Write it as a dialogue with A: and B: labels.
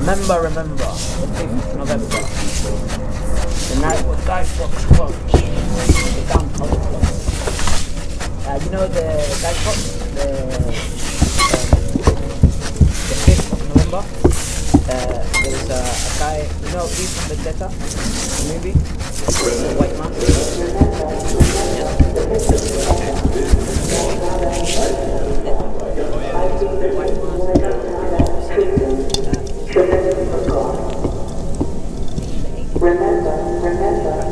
A: Remember, the 5th of November, the night was Dice Box closed, the gun house closed. You know the Dice Box, the 5th of November, there was a guy, you know, he's from Vendetta, the movie, the white man.
B: Remember,